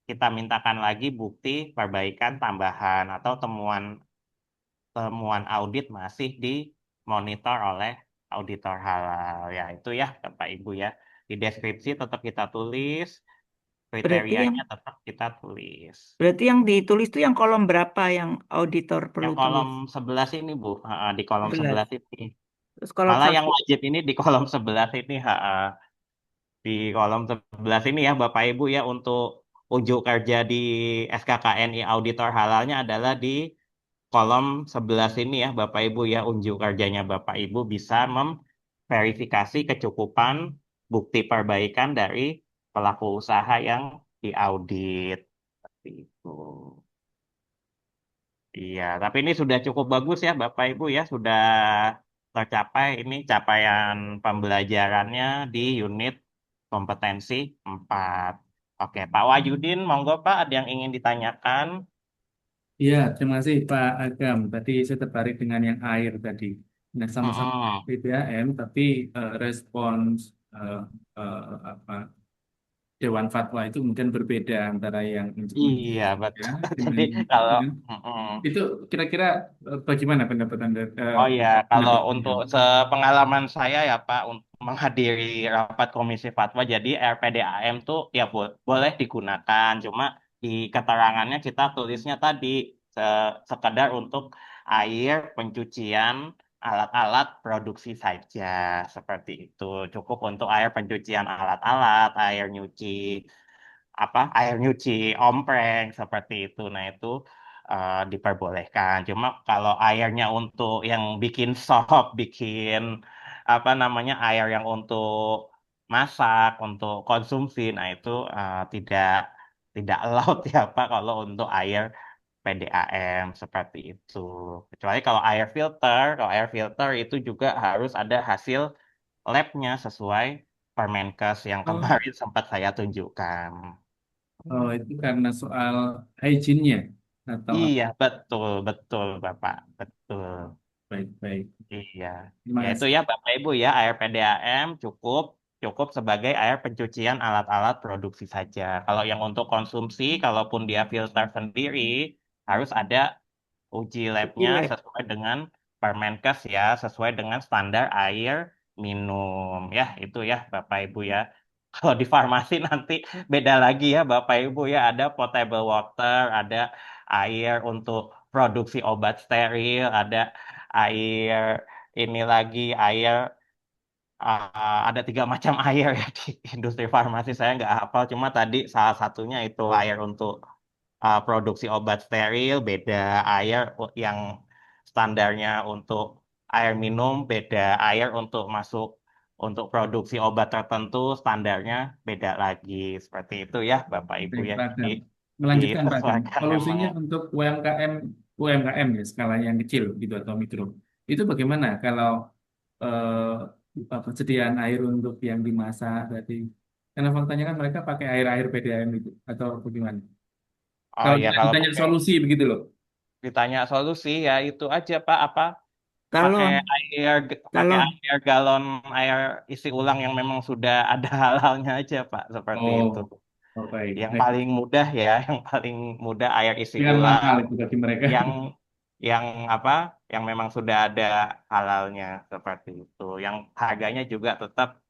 kita mintakan lagi bukti perbaikan tambahan atau temuan temuan audit masih dimonitor oleh auditor halal. Ya, itu ya Bapak Ibu ya. Di deskripsi tetap kita tulis, Berarti yang kriterianya tetap kita tulis. berarti yang ditulis itu yang kolom berapa yang auditor perlu Yang kolom tulis? 11 ini Bu, di kolom 11. 11 ini. Terus kolom Malah yang satu. wajib ini di kolom 11 ini, di kolom 11 ini ya Bapak Ibu ya untuk unjuk kerja di SKKNI auditor halalnya adalah di kolom 11 ini ya Bapak Ibu ya unjuk kerjanya Bapak Ibu bisa memverifikasi kecukupan bukti perbaikan dari pelaku usaha yang diaudit. Seperti itu. Iya, tapi ini sudah cukup bagus ya Bapak Ibu ya, sudah tercapai ini capaian pembelajarannya di unit kompetensi 4. Oke, Pak Wahyudin, monggo Pak, ada yang ingin ditanyakan? Iya, terima kasih Pak Agam. Tadi saya tertarik dengan yang air tadi. Nah, sama-sama Mm-mm. PPAM, tapi respons eh, apa Dewan Fatwa itu mungkin berbeda antara yang Iya, ya betul. dengan Jadi kalau dengan mm-mm. itu kira-kira bagaimana pendapat Anda? Oh ya, kalau Pendapat untuk beliau? sepengalaman saya ya Pak, untuk menghadiri rapat Komisi Fatwa, jadi RPDAM tuh ya boleh digunakan, cuma di keterangannya kita tulisnya tadi sekedar untuk air pencucian alat-alat produksi saja, seperti itu. Cukup untuk air pencucian alat-alat, air nyuci air nyuci ompreng seperti itu. Nah, itu diperbolehkan. Cuma kalau airnya untuk yang bikin sop, bikin air yang untuk masak, untuk konsumsi, nah itu tidak tidak allowed ya Pak kalau untuk air PDAM seperti itu. Kecuali kalau air filter itu juga harus ada hasil labnya sesuai Permenkes yang Oh, kemarin sempat saya tunjukkan. Oh, itu karena soal hygiene-nya atau apa? Iya, betul, betul, Bapak, betul. Baik-baik. Iya, Terima ya itu kasih. ya Bapak Ibu ya, air PDAM cukup cukup sebagai air pencucian alat-alat produksi saja. Kalau yang untuk konsumsi, kalaupun dia filter sendiri, harus ada uji labnya Gila. sesuai dengan Permenkes ya, sesuai dengan standar air minum. Ya, itu ya Bapak Ibu ya. Kalau di farmasi nanti beda lagi ya Bapak Ibu ya, ada potable water, ada air untuk produksi obat steril, ada air ini lagi air ada 3 macam air ya di industri farmasi saya nggak hafal, cuma tadi salah satunya itu air untuk produksi obat steril, beda air yang standarnya untuk air minum, beda air untuk masuk untuk produksi obat tertentu, standarnya beda lagi. Seperti itu ya, Bapak Ibu Baik, ya. Pak Jadi Agam. Melanjutkan Pak Agam. disesuaikan memang. Solusinya untuk UMKM ya, skala yang kecil gitu atau mikro. Itu bagaimana kalau persediaan air untuk yang dimasak tadi? Karena faktanya kan mereka pakai air-air PDAM itu atau bagaimana? Oh Kalau ya, kita kalau ditanya pakai solusi begitu loh. ditanya solusi ya itu aja Pak, apa Kalau pakai air pakai kalau air galon air isi ulang yang memang sudah ada halalnya aja Pak, seperti itu. Oh, oh baik. Yang Baik. paling mudah ya, yang paling mudah air isi Dengan mahal ulang itu bagi mereka. yang yang apa yang memang sudah ada halalnya seperti itu. Yang harganya juga tetap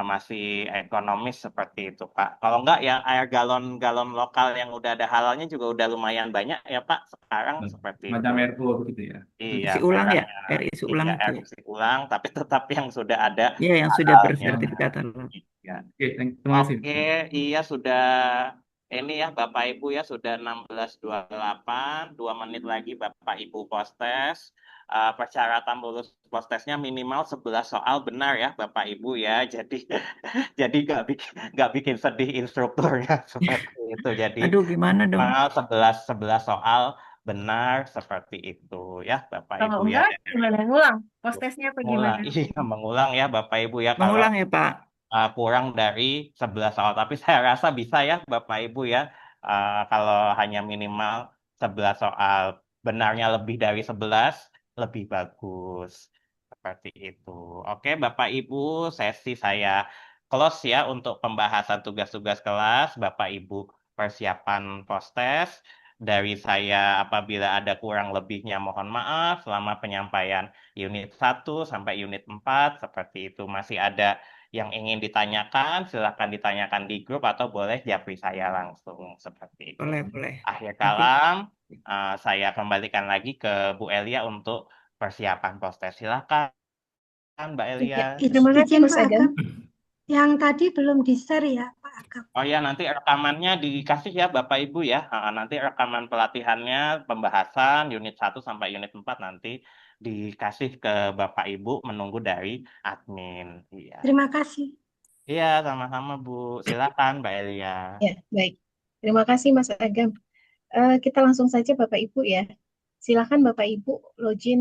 masih ekonomis seperti itu Pak. Kalau enggak ya air galon-galon lokal yang udah ada halalnya juga udah lumayan banyak ya Pak sekarang seperti itu. Macam RO begitu ya. Iya, isi ulang ya, merahnya air isi ulang iya itu air ya. isi ulang tapi tetap yang sudah ada Ya, yang sudah halalnya. bersertifikat halal. Iya. Oke, terima kasih. Oke, iya sudah ini ya Bapak Ibu ya sudah 16.28, 2 menit lagi Bapak Ibu postes. Persyaratan lulus postesnya minimal 11 soal benar ya Bapak Ibu ya. Jadi jadi nggak bikin sedih instrukturnya seperti itu. Jadi Aduh, gimana dong? minimal 11 soal benar seperti itu ya Bapak Kalau Ibu ya. enggak, gimana ngulang? Postesnya apa Mengulang, gimana? iya mengulang ya Bapak Ibu ya kalau Mengulang ya, Pak. kurang dari 11 soal. Tapi saya rasa bisa ya Bapak Ibu ya. Kalau hanya minimal 11 soal, benarnya lebih dari 11, lebih bagus. Seperti itu. Oke Bapak Ibu, sesi saya close ya untuk pembahasan tugas-tugas kelas. Bapak Ibu persiapan postes. Dari saya apabila ada kurang lebihnya mohon maaf selama penyampaian unit 1 sampai unit 4 seperti itu. Masih ada yang ingin ditanyakan, silakan ditanyakan di grup atau boleh japri saya langsung seperti itu. Boleh. Akhir Nanti. kalam, saya kembalikan lagi ke Bu Elia untuk persiapan postes. Silakan, Mbak Elia. Terima kasih Mas Pak Agam. Yang tadi belum di-share ya, Pak Agam. Oh ya, nanti rekamannya dikasih ya Bapak Ibu ya. Nanti rekaman pelatihannya, pembahasan unit 1 sampai unit 4 nanti dikasih ke Bapak Ibu menunggu dari admin. Iya. Terima kasih. Iya, sama-sama Bu. Silakan Mbak Elia. Ya, baik. Terima kasih Mas Agam. Kita langsung saja Bapak Ibu ya. Silakan Bapak Ibu login